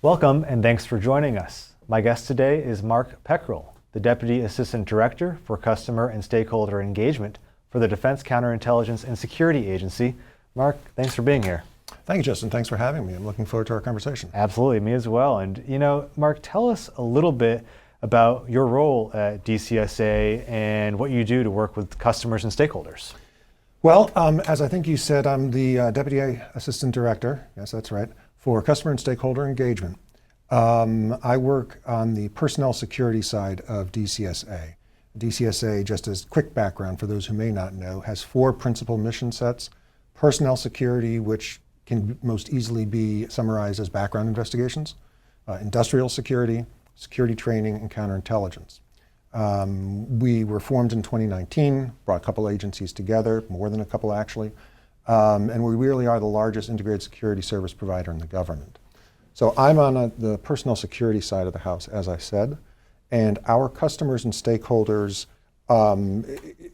Welcome and thanks for joining us. My guest today is Mark Pekrul, the Deputy Assistant Director for Customer and Stakeholder Engagement for the Defense Counterintelligence and Security Agency. Mark, thanks for being here. Thank you, Justin. Thanks for having me. I'm looking forward to our conversation. Absolutely, me as well. And Mark, tell us a little bit about your role at DCSA and what you do to work with customers and stakeholders. Well, as I think you said, I'm the Deputy Assistant Director, yes, that's right, for Customer and Stakeholder Engagement. I work on the personnel security side of DCSA. DCSA, just as quick background for those who may not know, has four principal mission sets. Personnel security, which can most easily be summarized as background investigations, industrial security, security training, and counterintelligence. We were formed in 2019, brought a couple agencies together, more than a couple actually, and we really are the largest integrated security service provider in the government. So I'm on the personnel security side of the house, as I said, and our customers and stakeholders,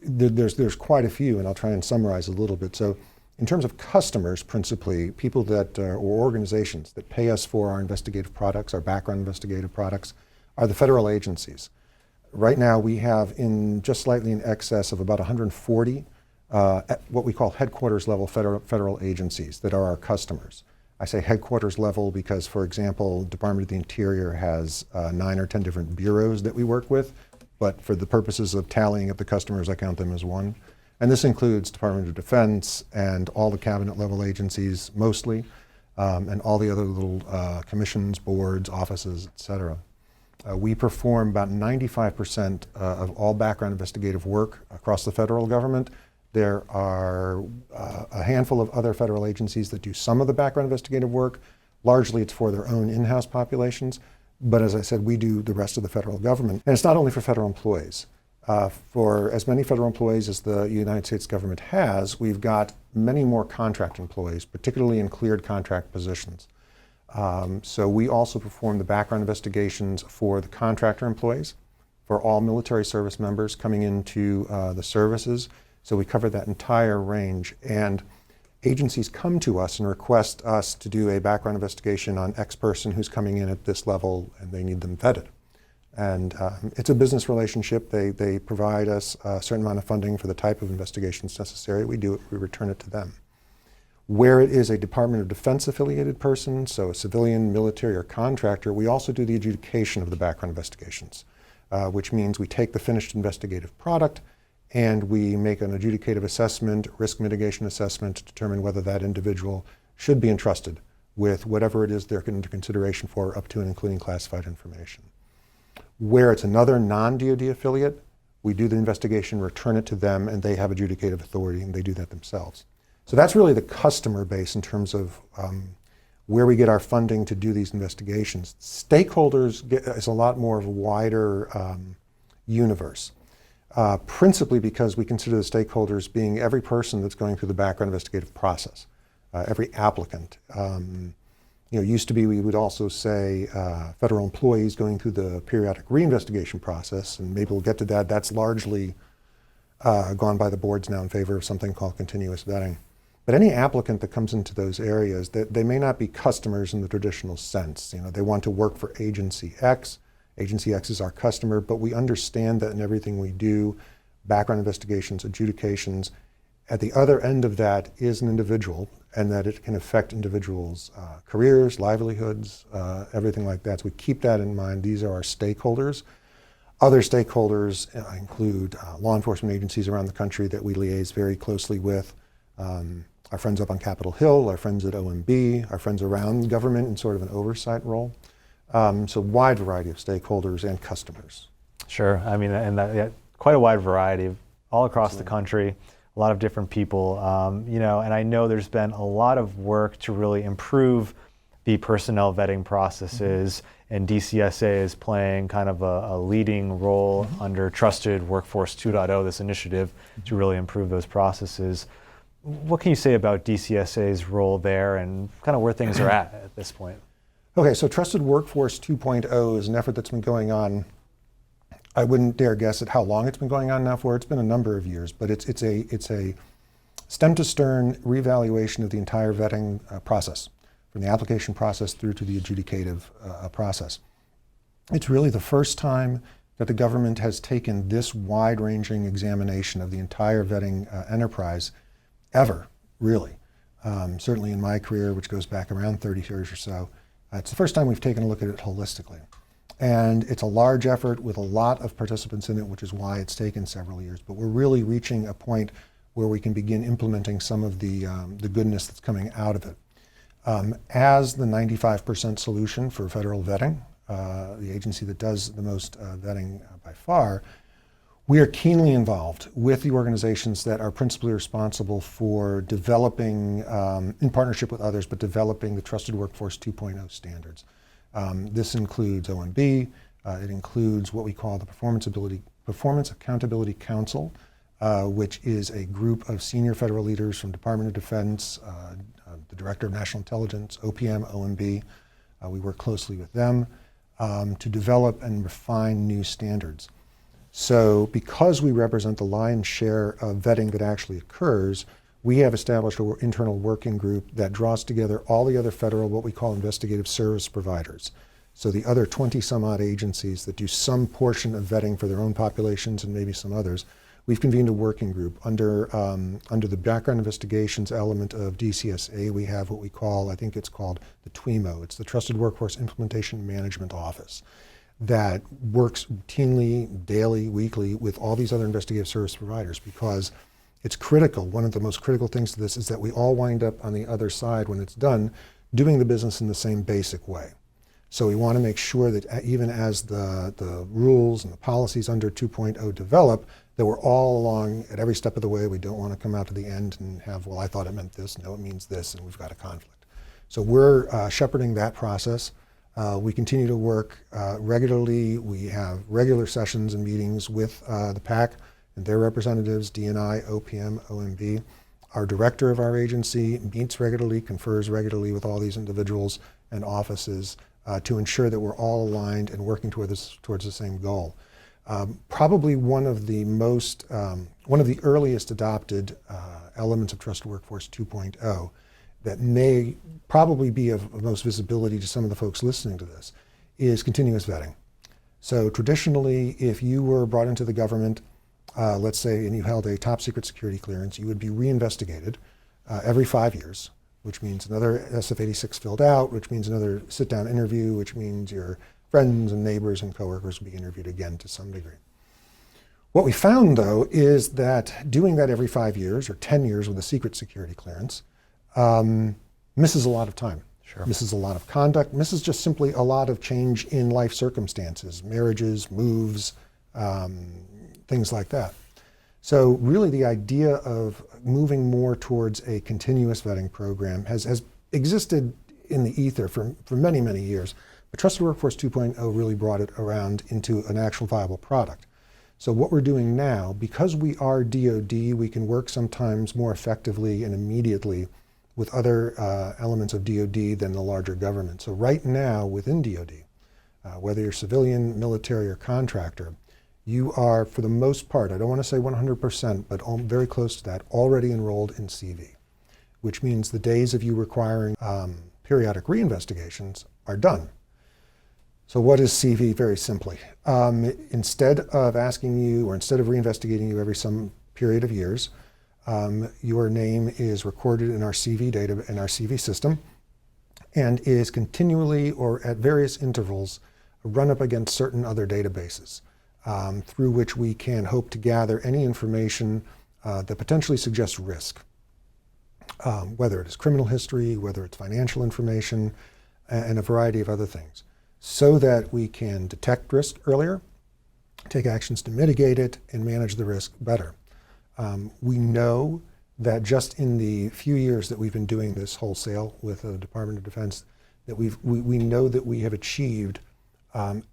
there's quite a few, and I'll try and summarize a little bit. So in terms of customers, principally, people that, or organizations that pay us for our investigative products, our background investigative products, are the federal agencies. Right now we have just slightly in excess of about 140 what we call headquarters level federal agencies that are our customers. I say headquarters level because, for example, Department of the Interior has 9 or 10 different bureaus that we work with, but for the purposes of tallying up the customers, I count them as one. And this includes Department of Defense and all the cabinet level agencies mostly, and all the other little commissions, boards, offices, et cetera. We perform about 95% of all background investigative work across the federal government. There are a handful of other federal agencies that do some of the background investigative work. Largely it's for their own in-house populations, but as I said, we do the rest of the federal government. And it's not only for federal employees. For as many federal employees as the United States government has, we've got many more contract employees, particularly in cleared contract positions. So we also perform the background investigations for the contractor employees, for all military service members coming into the services. So we cover that entire range. And agencies come to us and request us to do a background investigation on X person who's coming in at this level and they need them vetted. And it's a business relationship. They provide us a certain amount of funding for the type of investigations necessary. We do it, we return it to them. Where it is a Department of Defense affiliated person, so a civilian, military, or contractor, we also do the adjudication of the background investigations, which means we take the finished investigative product and we make an adjudicative assessment, risk mitigation assessment to determine whether that individual should be entrusted with whatever it is they're under consideration for, up to and including classified information. Where it's another non-DoD affiliate, we do the investigation, return it to them, and they have adjudicative authority, and they do that themselves. So that's really the customer base in terms of where we get our funding to do these investigations. Stakeholders is a lot more of a wider universe, principally because we consider the stakeholders being every person that's going through the background investigative process, every applicant. Used to be, we would also say federal employees going through the periodic reinvestigation process, and maybe we'll get to that. That's largely gone by the boards now in favor of something called continuous vetting. But any applicant that comes into those areas, they may not be customers in the traditional sense. They want to work for Agency X. Agency X is our customer, but we understand that in everything we do, background investigations, adjudications, at the other end of that is an individual, and that it can affect individuals' careers, livelihoods, everything like that. So we keep that in mind. These are our stakeholders. Other stakeholders include law enforcement agencies around the country that we liaise very closely with, our friends up on Capitol Hill, our friends at OMB, our friends around government in sort of an oversight role. So wide variety of stakeholders and customers. Sure, quite a wide variety all across the country. A lot of different people, and I know there's been a lot of work to really improve the personnel vetting processes, and DCSA is playing kind of a leading role under Trusted Workforce 2.0, this initiative to really improve those processes. What can you say about DCSA's role there and kind of where things are at this point? Okay, so Trusted Workforce 2.0 is an effort that's been going on. I wouldn't dare guess at how long it's been going on now for. It's been a number of years, but it's a stem to stern reevaluation of the entire vetting process for from the application process through to the adjudicative process. It's really the first time that the government has taken this wide-ranging examination of the entire vetting enterprise ever, really. Certainly in my career, which goes back around 30 years or so, it's the first time we've taken a look at it holistically. And it's a large effort with a lot of participants in it, which is why it's taken several years. But we're really reaching a point where we can begin implementing some of the goodness that's coming out of it. As the 95% solution for federal vetting, the agency that does the most vetting by far, we are keenly involved with the organizations that are principally responsible for developing, in partnership with others, but developing the Trusted Workforce 2.0 standards. This includes OMB, it includes what we call the Performance Accountability Council, which is a group of senior federal leaders from Department of Defense, the Director of National Intelligence, OPM, OMB. We work closely with them to develop and refine new standards. So because we represent the lion's share of vetting that actually occurs, we have established an internal working group that draws together all the other federal, what we call investigative service providers. So the other 20 some odd agencies that do some portion of vetting for their own populations and maybe some others. We've convened a working group under the background investigations element of DCSA. We have what we call, I think it's called the TWIMO. It's the Trusted Workforce Implementation Management Office that works routinely, daily, weekly with all these other investigative service providers, because it's critical. One of the most critical things to this is that we all wind up on the other side when it's done, doing the business in the same basic way. So we want to make sure that even as the rules and the policies under 2.0 develop, that we're all along at every step of the way. We don't want to come out to the end and have, well, I thought it meant this, no, it means this, and we've got a conflict. So we're shepherding that process. We continue to work regularly. We have regular sessions and meetings with the PAC and their representatives, DNI, OPM, OMB. Our director of our agency meets regularly, confers regularly with all these individuals and offices to ensure that we're all aligned and working towards the same goal. Probably one of the earliest adopted elements of Trusted Workforce 2.0 that may probably be of most visibility to some of the folks listening to this is continuous vetting. So traditionally, if you were brought into the government, let's say, and you held a top secret security clearance, you would be reinvestigated every 5 years, which means another SF-86 filled out, which means another sit-down interview, which means your friends and neighbors and coworkers will be interviewed again to some degree. What we found, though, is that doing that every 5 years or 10 years with a secret security clearance misses a lot of time. Sure. Misses a lot of conduct, misses just simply a lot of change in life circumstances, marriages, moves, things like that. So really the idea of moving more towards a continuous vetting program has existed in the ether for many, many years. But Trusted Workforce 2.0 really brought it around into an actual viable product. So what we're doing now, because we are DoD, we can work sometimes more effectively and immediately with other elements of DoD than the larger government. So right now within DoD, whether you're civilian, military, or contractor, you are, for the most part, I don't want to say 100%, but very close to that, already enrolled in CV, which means the days of you requiring periodic reinvestigations are done. So what is CV? Very simply, instead of asking you, or instead of reinvestigating you every some period of years, your name is recorded in our CV data, in our CV system, and is continually or at various intervals run up against certain other databases through which we can hope to gather any information that potentially suggests risk, whether it is criminal history, whether it's financial information, and a variety of other things, so that we can detect risk earlier, take actions to mitigate it, and manage the risk better. We know that just in the few years that we've been doing this wholesale with the Department of Defense, that we know that we have achieved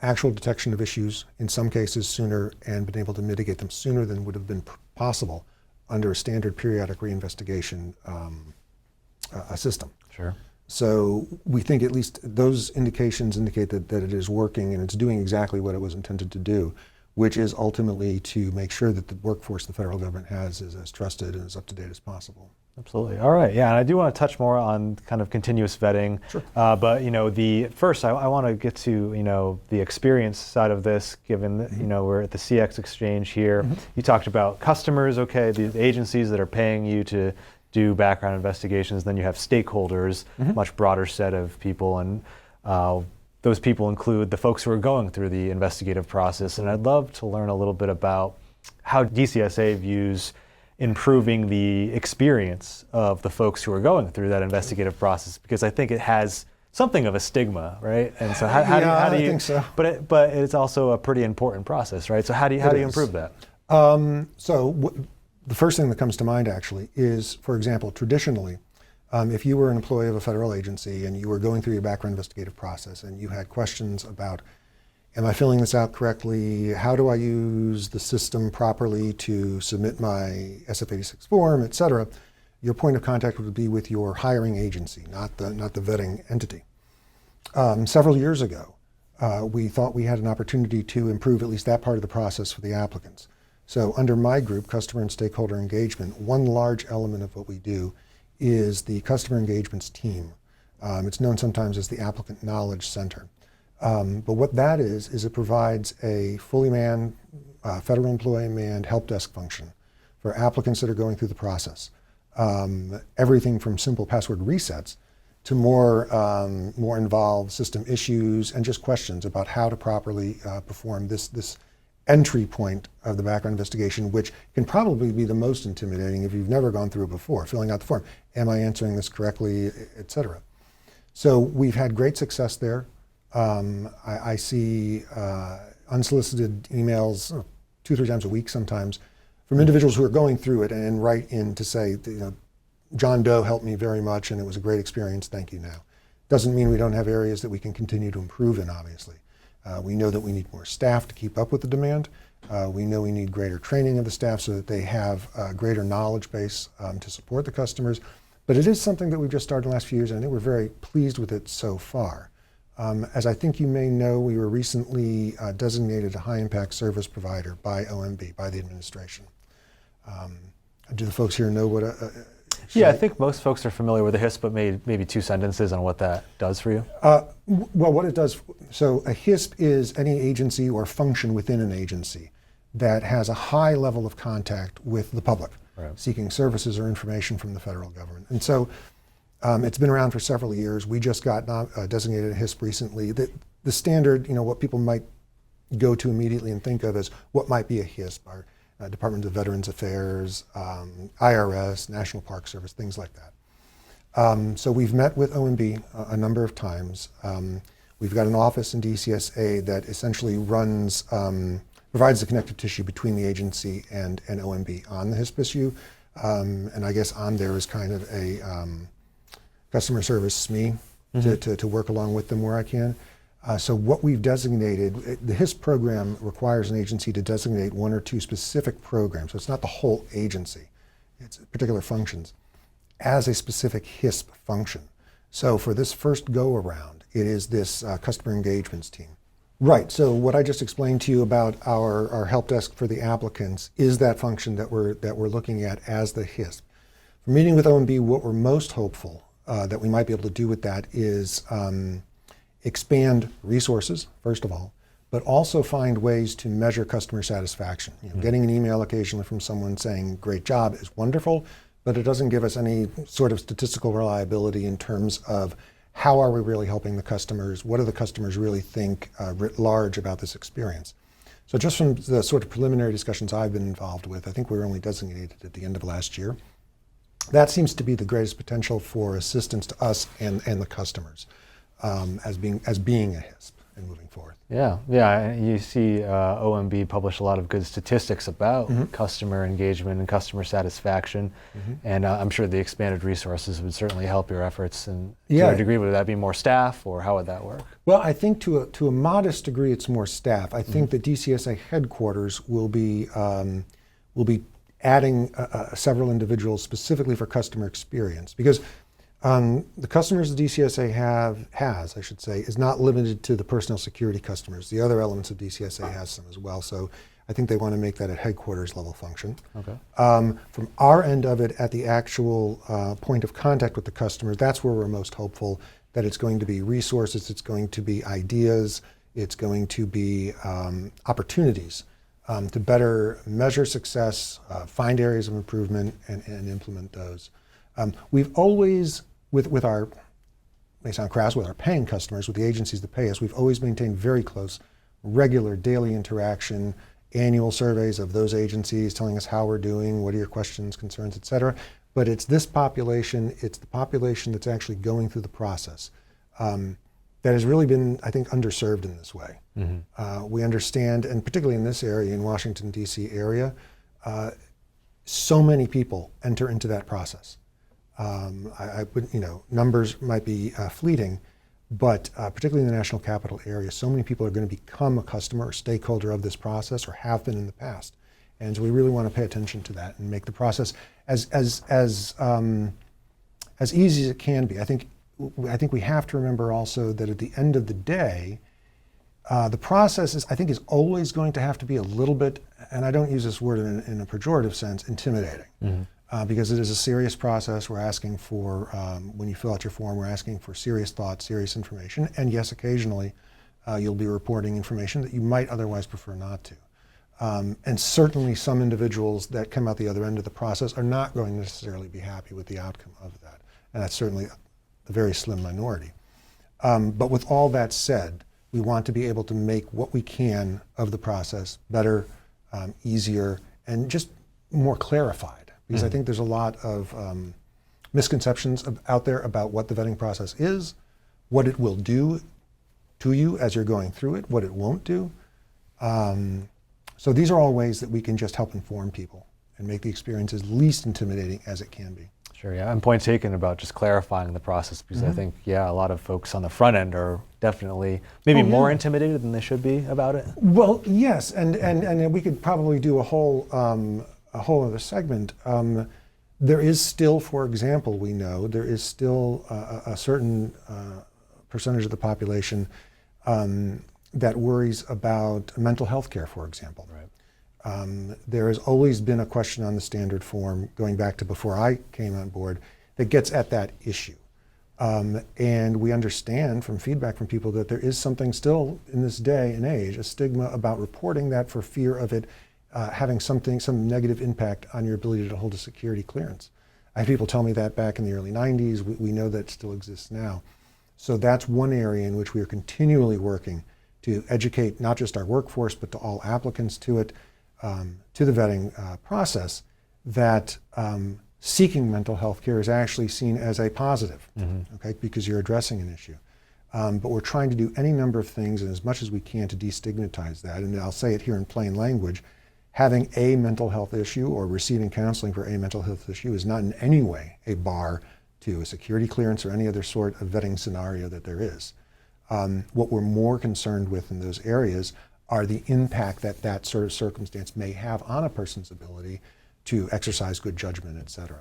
actual detection of issues in some cases sooner and been able to mitigate them sooner than would have been possible under a standard periodic reinvestigation system. Sure. So we think at least those indications indicate that it is working and it's doing exactly what it was intended to do, which is ultimately to make sure that the workforce the federal government has is as trusted and as up to date as possible. Absolutely. All right. Yeah, and I do want to touch more on kind of continuous vetting. Sure. But first I want to get to the experience side of this. Given that we're at the CX Exchange here, you talked about customers. Okay, the agencies that are paying you to do background investigations. Then you have stakeholders, much broader set of people, and those people include the folks who are going through the investigative process. And I'd love to learn a little bit about how DCSA views improving the experience of the folks who are going through that investigative process, because I think it has something of a stigma, right? And so how do you? I think so. But it's also a pretty important process, right? So how do you improve that? The first thing that comes to mind actually is, for example, traditionally, if you were an employee of a federal agency and you were going through your background investigative process and you had questions about, am I filling this out correctly? How do I use the system properly to submit my SF-86 form, et cetera? Your point of contact would be with your hiring agency, not the vetting entity. Several years ago, we thought we had an opportunity to improve at least that part of the process for the applicants. So under my group, customer and stakeholder engagement, one large element of what we do is the customer engagements team. It's known sometimes as the Applicant Knowledge Center. But what that is it provides a fully manned, federal employee manned help desk function for applicants that are going through the process. Everything from simple password resets to more involved system issues and just questions about how to properly perform this entry point of the background investigation, which can probably be the most intimidating if you've never gone through it before, filling out the form. Am I answering this correctly, et cetera? So we've had great success there. I see unsolicited emails 2 or 3 times a week sometimes from individuals who are going through it and write in to say, John Doe helped me very much and it was a great experience, thank you now. Doesn't mean we don't have areas that we can continue to improve in, obviously. We know that we need more staff to keep up with the demand. We know we need greater training of the staff so that they have a greater knowledge base to support the customers. But it is something that we've just started in the last few years, and I think we're very pleased with it so far. As I think you may know, we were recently designated a high-impact service provider by OMB, by the administration. Do the folks here know what Yeah, I think most folks are familiar with the HISP, but maybe 2 sentences on what that does for you. Well, what it does, so a HISP is any agency or function within an agency that has a high level of contact with the public, right, seeking services or information from the federal government. And so it's been around for several years. We just got designated a HISP recently. The standard, what people might go to immediately and think of as what might be a HISP are Department of Veterans Affairs, IRS, National Park Service, things like that. So we've met with OMB a number of times. We've got an office in DCSA that essentially provides the connective tissue between the agency and OMB on the HISP issue. And I guess on there is kind of a customer service SME to work along with them where I can. So what we've designated, the HISP program requires an agency to designate 1 or 2 specific programs. So it's not the whole agency, it's particular functions, as a specific HISP function. So for this first go around, it is this customer engagements team. Right, so what I just explained to you about our help desk for the applicants is that function that we're looking at as the HISP. For meeting with OMB, what we're most hopeful that we might be able to do with that is expand resources, first of all, but also find ways to measure customer satisfaction. Getting an email occasionally from someone saying, great job is wonderful, but it doesn't give us any sort of statistical reliability in terms of how are we really helping the customers, what do the customers really think writ large about this experience. So just from the sort of preliminary discussions I've been involved with, I think we were only designated at the end of last year. That seems to be the greatest potential for assistance to us and the customers. As being a HISP and moving forward. Yeah. You see OMB publish a lot of good statistics about customer engagement and customer satisfaction, and I'm sure the expanded resources would certainly help your efforts. And to a degree, would that be more staff, or how would that work? Well, I think to a modest degree, it's more staff. I think that DCSA headquarters will be adding several individuals specifically for customer experience, because the customers the DCSA has, is not limited to the personnel security customers. The other elements of DCSA has some as well. So I think they want to make that a headquarters level function. Okay. From our end of it, at the actual point of contact with the customers, that's where we're most hopeful that it's going to be resources, it's going to be ideas, it's going to be opportunities to better measure success, find areas of improvement, and implement those. We've always, with our, may sound crass, with our paying customers, with the agencies that pay us, we've always maintained very close, regular, daily interaction, annual surveys of those agencies telling us how we're doing, what are your questions, concerns, et cetera. But it's this population, it's the population that's actually going through the process that has really been, I think, underserved in this way. Mm-hmm. We understand, and particularly in this area, in Washington, D.C. area, so many people enter into that process. I would, numbers might be fleeting, but particularly in the national capital area, so many people are going to become a customer or stakeholder of this process, or have been in the past. And so we really want to pay attention to that and make the process as easy as it can be. I think we have to remember also that at the end of the day, the process is always going to have to be a little bit, and I don't use this word in a pejorative sense, intimidating. Mm-hmm. Because it is a serious process. We're asking for, when you fill out your form, we're asking for serious thought, serious information, and yes, occasionally you'll be reporting information that you might otherwise prefer not to. And certainly some individuals that come out the other end of the process are not going to necessarily be happy with the outcome of that. And that's certainly a very slim minority. But with all that said, we want to be able to make what we can of the process better, easier, and just more clarified. Because I think there's a lot of misconceptions out there about what the vetting process is, what it will do to you as you're going through it, what it won't do. So these are all ways that we can just help inform people and make the experience as least intimidating as it can be. Sure, yeah, and point taken about just clarifying the process, because I think, a lot of folks on the front end are definitely maybe more intimidated than they should be about it. Well, yes, and we could probably do a whole other segment. There is still, for example, we know, there is still a certain percentage of the population that worries about mental health care, for example. Right. There has always been a question on the standard form, going back to before I came on board, that gets at that issue. And we understand from feedback from people that there is something still in this day and age, a stigma about reporting that for fear of it having some negative impact on your ability to hold a security clearance. I had people tell me that back in the early 90s. We know that still exists now. So that's one area in which we are continually working to educate not just our workforce, but to all applicants to it, to the vetting process, that seeking mental health care is actually seen as a positive, okay, because you're addressing an issue. But we're trying to do any number of things, and as much as we can, to destigmatize that. And I'll say it here in plain language: having a mental health issue or receiving counseling for a mental health issue is not in any way a bar to a security clearance or any other sort of vetting scenario that there is. What we're more concerned with in those areas are the impact that that sort of circumstance may have on a person's ability to exercise good judgment, et cetera.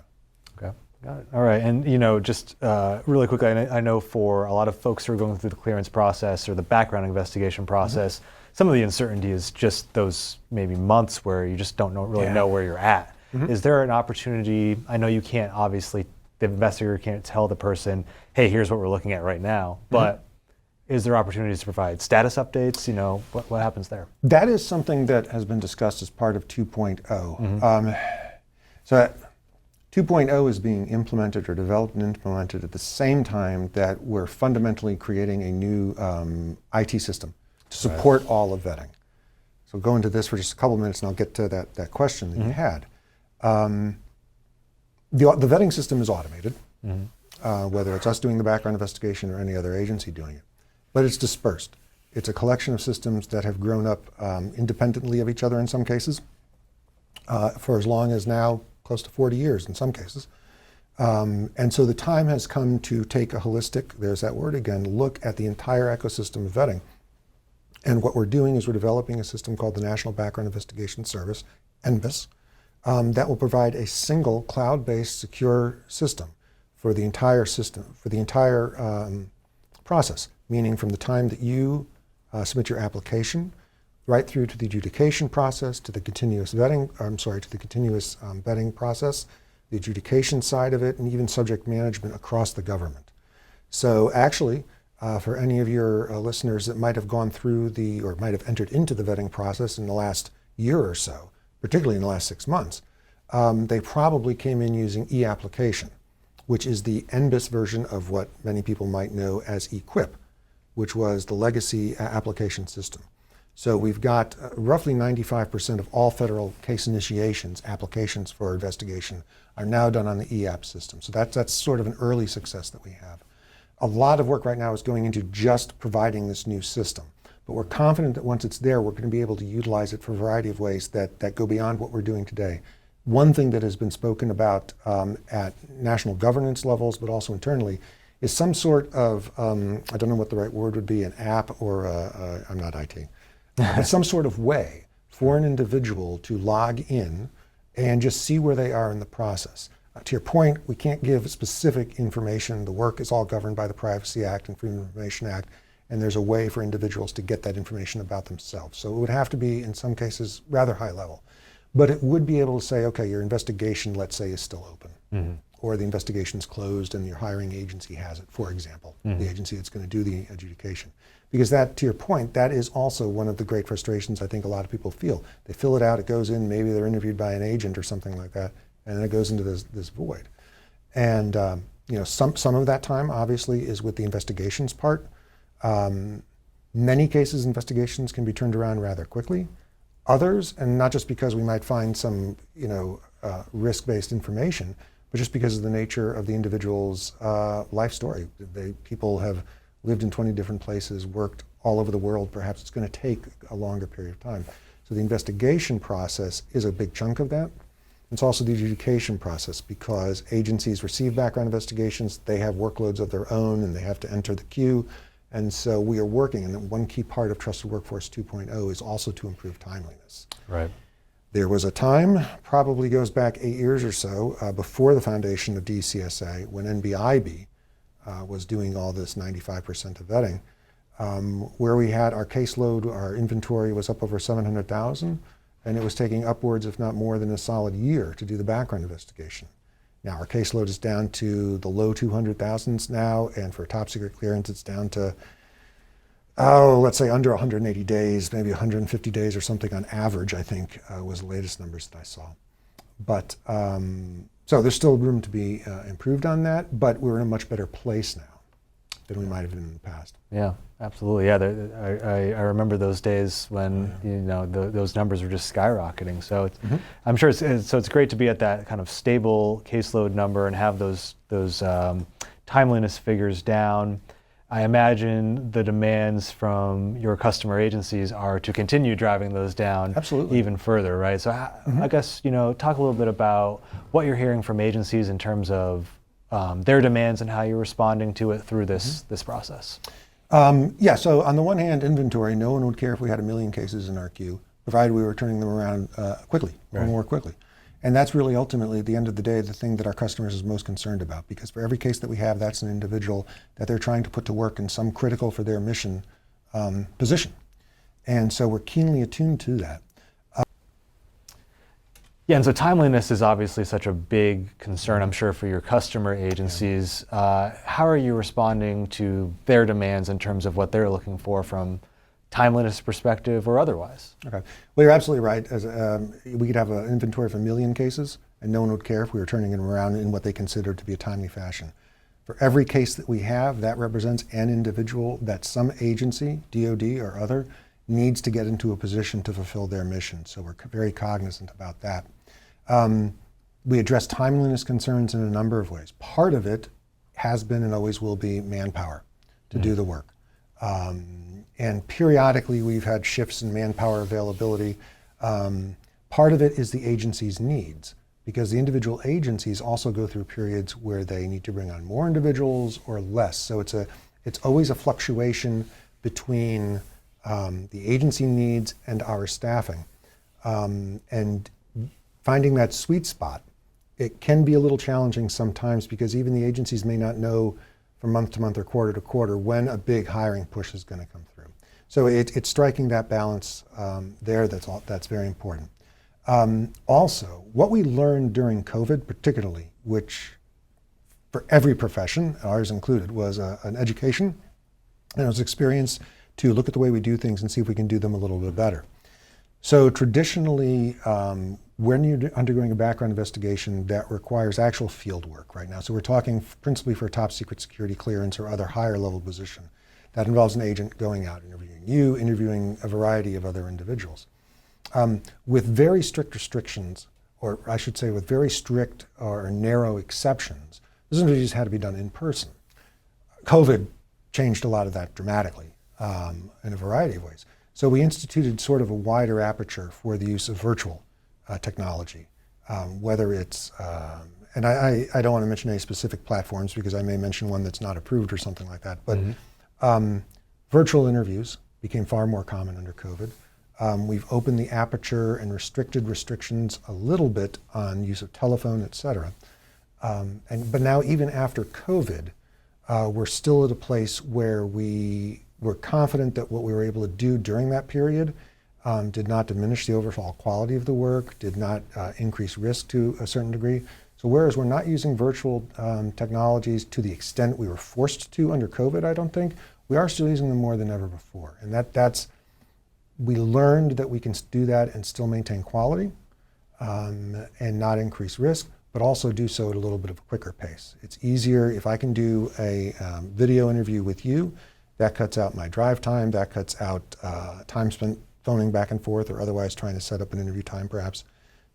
Okay, got it. All right, and just really quickly, I know for a lot of folks who are going through the clearance process or the background investigation process, some of the uncertainty is just those maybe months where you just don't really know where you're at. Is there an opportunity? I know you can't, obviously, the investigator can't tell the person, hey, here's what we're looking at right now, but is there opportunities to provide status updates? What happens there? That is something that has been discussed as part of 2.0. So 2.0 is being implemented or developed and implemented at the same time that we're fundamentally creating a new IT system to support all of vetting. So go into this for just a couple of minutes and I'll get to that question that you had. The vetting system is automated, whether it's us doing the background investigation or any other agency doing it. But it's dispersed. It's a collection of systems that have grown up independently of each other in some cases, for as long as now, close to 40 years in some cases. And so the time has come to take a holistic, there's that word again, look at the entire ecosystem of vetting. And what we're doing is we're developing a system called the National Background Investigation Service, NBIS, that will provide a single cloud-based secure system for the entire process, meaning from the time that you submit your application right through to the adjudication process, to the continuous vetting, to the continuous vetting process, the adjudication side of it, and even subject management across the government. So actually, for any of your listeners that might have gone through or might have entered into the vetting process in the last year or so, particularly in the last 6 months, they probably came in using e-application, which is the NBIS version of what many people might know as eQuip, which was the legacy application system. So we've got roughly 95% of all federal case initiations, applications for investigation, are now done on the e-app system. So that's sort of an early success that we have. A lot of work right now is going into just providing this new system. But we're confident that once it's there, we're going to be able to utilize it for a variety of ways that go beyond what we're doing today. One thing that has been spoken about at national governance levels, but also internally, is some sort of, I don't know what the right word would be, an app or I'm not IT, but some sort of way for an individual to log in and just see where they are in the process. To your point, we can't give specific information. The work is all governed by the Privacy Act and Freedom of Information Act, and there's a way for individuals to get that information about themselves. So it would have to be, in some cases, rather high level. But it would be able to say, okay, your investigation, let's say, is still open. Or the investigation is closed and your hiring agency has it, for example, the agency that's going to do the adjudication. Because that, to your point, that is also one of the great frustrations I think a lot of people feel. They fill it out, it goes in, maybe they're interviewed by an agent or something like that, and then it goes into this void. And some of that time, obviously, is with the investigations part. Many cases, investigations can be turned around rather quickly. Others, and not just because we might find some risk-based information, but just because of the nature of the individual's life story. People have lived in 20 different places, worked all over the world. Perhaps it's going to take a longer period of time. So the investigation process is a big chunk of that. It's also the adjudication process, because agencies receive background investigations, they have workloads of their own, and they have to enter the queue. And so we are working, and one key part of Trusted Workforce 2.0 is also to improve timeliness. Right. There was a time, probably goes back 8 years or so, before the foundation of DCSA, when NBIB was doing all this 95% of vetting, where we had our caseload, our inventory was up over 700,000, and it was taking upwards, if not more than a solid year to do the background investigation. Now our caseload is down to the low 200,000s now, and for top secret clearance it's down to, let's say under 180 days, maybe 150 days or something on average, I think was the latest numbers that I saw. But so there's still room to be improved on that, but we're in a much better place now than we might have been in the past. Yeah, absolutely. Yeah, I remember those days when those numbers were just skyrocketing. So I'm sure it's great to be at that kind of stable caseload number and have those timeliness figures down. I imagine the demands from your customer agencies are to continue driving those down Absolutely. even further, right? So I guess talk a little bit about what you're hearing from agencies in terms of their demands and how you're responding to it through this process. Yeah, so on the one hand, inventory, no one would care if we had 1 million cases in our queue, provided we were turning them around quickly, or more quickly. And that's really ultimately, at the end of the day, the thing that our customers is most concerned about, because for every case that we have, that's an individual that they're trying to put to work in some critical for their mission position. And so we're keenly attuned to that. Yeah, and so timeliness is obviously such a big concern, I'm sure, for your customer agencies. How are you responding to their demands in terms of what they're looking for from timeliness perspective or otherwise? Okay, well, you're absolutely right. We could have an inventory of 1 million cases, and no one would care if we were turning them around in what they consider to be a timely fashion. For every case that we have, that represents an individual that some agency, DOD or other, needs to get into a position to fulfill their mission. So we're very cognizant about that. We address timeliness concerns in a number of ways. Part of it has been and always will be manpower to do the work. And periodically we've had shifts in manpower availability. Part of it is the agency's needs, because the individual agencies also go through periods where they need to bring on more individuals or less. So it's always a fluctuation between the agency needs and our staffing. And finding that sweet spot, it can be a little challenging sometimes, because even the agencies may not know from month to month or quarter to quarter when a big hiring push is going to come through. So it's striking that balance there that's very important. Also, what we learned during COVID particularly, which for every profession, ours included, was an education and it was experience to look at the way we do things and see if we can do them a little bit better. So traditionally, when you're undergoing a background investigation, that requires actual field work right now. So we're talking principally for a top secret security clearance or other higher level position. That involves an agent going out, interviewing you, interviewing a variety of other individuals. With very strict restrictions, or I should say with very strict or narrow exceptions, those interviews had to be done in person. COVID changed a lot of that dramatically in a variety of ways. So we instituted sort of a wider aperture for the use of virtual technology, whether it's, and I don't want to mention any specific platforms because I may mention one that's not approved or something like that, but virtual interviews became far more common under COVID. We've opened the aperture and restricted restrictions a little bit on use of telephone, et cetera. But now even after COVID, we're still at a place where we're confident that what we were able to do during that period did not diminish the overall quality of the work, did not increase risk to a certain degree. So whereas we're not using virtual technologies to the extent we were forced to under COVID, I don't think, we are still using them more than ever before. And we learned that we can do that and still maintain quality and not increase risk, but also do so at a little bit of a quicker pace. It's easier if I can do a video interview with you. That cuts out my drive time, that cuts out time spent phoning back and forth or otherwise trying to set up an interview time perhaps.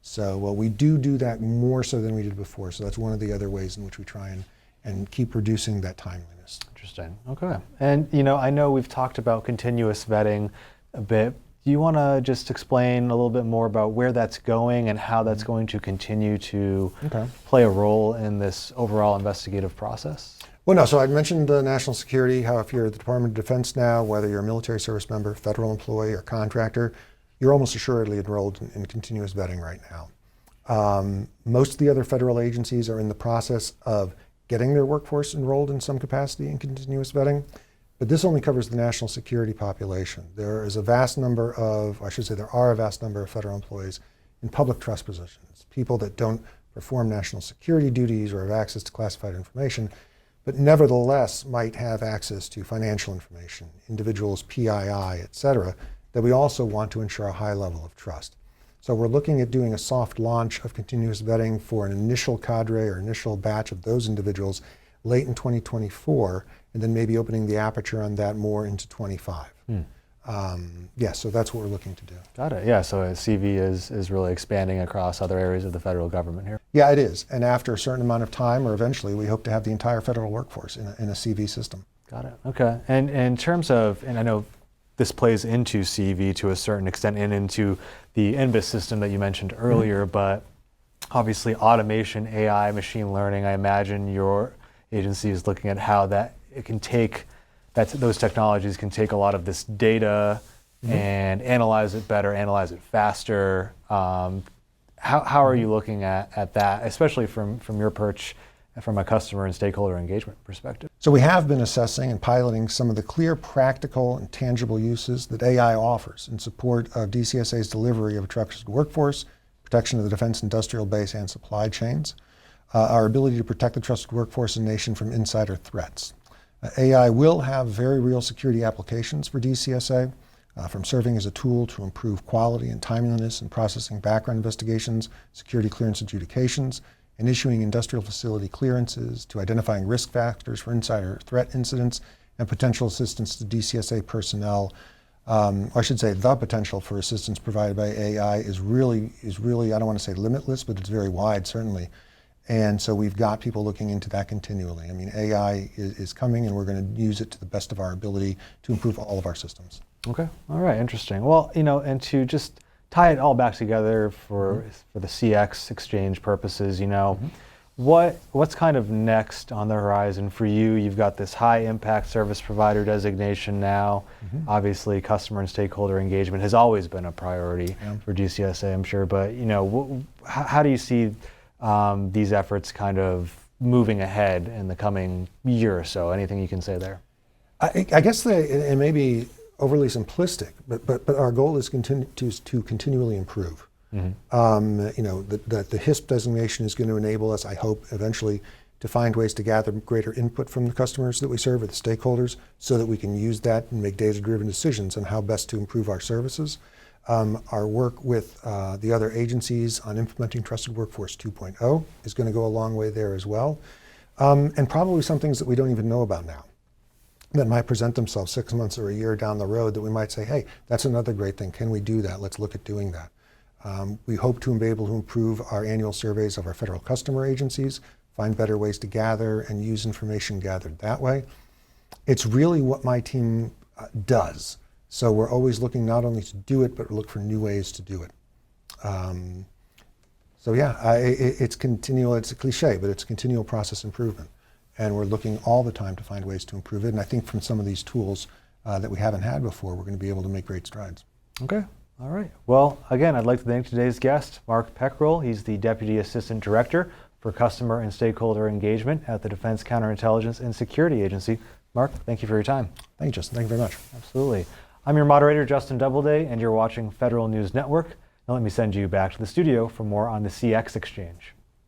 So we do that more so than we did before. So that's one of the other ways in which we try and keep reducing that timeliness. Interesting. Okay. And I know we've talked about continuous vetting a bit. Do you want to just explain a little bit more about where that's going and how that's going to continue to play a role in this overall investigative process? Well, no, so I mentioned national security, how if you're at the Department of Defense now, whether you're a military service member, federal employee, or contractor, you're almost assuredly enrolled in continuous vetting right now. Most of the other federal agencies are in the process of getting their workforce enrolled in some capacity in continuous vetting. But this only covers the national security population. There are a vast number of federal employees in public trust positions, people that don't perform national security duties or have access to classified information, but nevertheless might have access to financial information, individuals' PII, et cetera, that we also want to ensure a high level of trust. So we're looking at doing a soft launch of continuous vetting for an initial cadre or initial batch of those individuals late in 2024, and then maybe opening the aperture on that more into 25. So that's what we're looking to do. Got it. Yeah, so CV is really expanding across other areas of the federal government here. Yeah, it is. And after a certain amount of time, or eventually, we hope to have the entire federal workforce in a CV system. Got it. Okay. And in terms of, and I know this plays into CV to a certain extent and into the NBIS system that you mentioned earlier, but obviously automation, AI, machine learning, I imagine your agency is looking at how that it can take, those technologies can take a lot of this data and analyze it better, analyze it faster. How are you looking at that, especially from your perch, from a customer and stakeholder engagement perspective? So we have been assessing and piloting some of the clear, practical, and tangible uses that AI offers in support of DCSA's delivery of a trusted workforce, protection of the defense industrial base and supply chains, our ability to protect the trusted workforce and nation from insider threats. AI will have very real security applications for DCSA, from serving as a tool to improve quality and timeliness in processing background investigations, security clearance adjudications, and issuing industrial facility clearances, to identifying risk factors for insider threat incidents and potential assistance to DCSA personnel. I should say the potential for assistance provided by AI is really, I don't want to say limitless, but it's very wide, certainly. And so we've got people looking into that continually. I mean, AI is coming, and we're going to use it to the best of our ability to improve all of our systems. Okay. All right. Interesting. Well, and to just tie it all back together for the CX exchange purposes, what's kind of next on the horizon for you? You've got this high impact service provider designation now. Obviously, customer and stakeholder engagement has always been a priority for DCSA, I'm sure. But how do you see these efforts kind of moving ahead in the coming year or so? Anything you can say there? I guess and maybe overly simplistic, but our goal is to continually improve. You know, the HISP designation is going to enable us, I hope, eventually to find ways to gather greater input from the customers that we serve, or the stakeholders, so that we can use that and make data-driven decisions on how best to improve our services. Our work with the other agencies on implementing Trusted Workforce 2.0 is going to go a long way there as well. And probably some things that we don't even know about now that might present themselves 6 months or a year down the road that we might say, hey, that's another great thing. Can we do that? Let's look at doing that. We hope to be able to improve our annual surveys of our federal customer agencies, find better ways to gather and use information gathered that way. It's really what my team does. So we're always looking not only to do it, but look for new ways to do it. So yeah, it's continual, it's a cliche, but it's continual process improvement. And we're looking all the time to find ways to improve it. And I think from some of these tools that we haven't had before, we're going to be able to make great strides. Okay. All right. Well, again, I'd like to thank today's guest, Mark Pekrul. He's the Deputy Assistant Director for Customer and Stakeholder Engagement at the Defense Counterintelligence and Security Agency. Mark, thank you for your time. Thank you, Justin. Thank you very much. Absolutely. I'm your moderator, Justin Doubleday, and you're watching Federal News Network. Now let me send you back to the studio for more on the CX Exchange.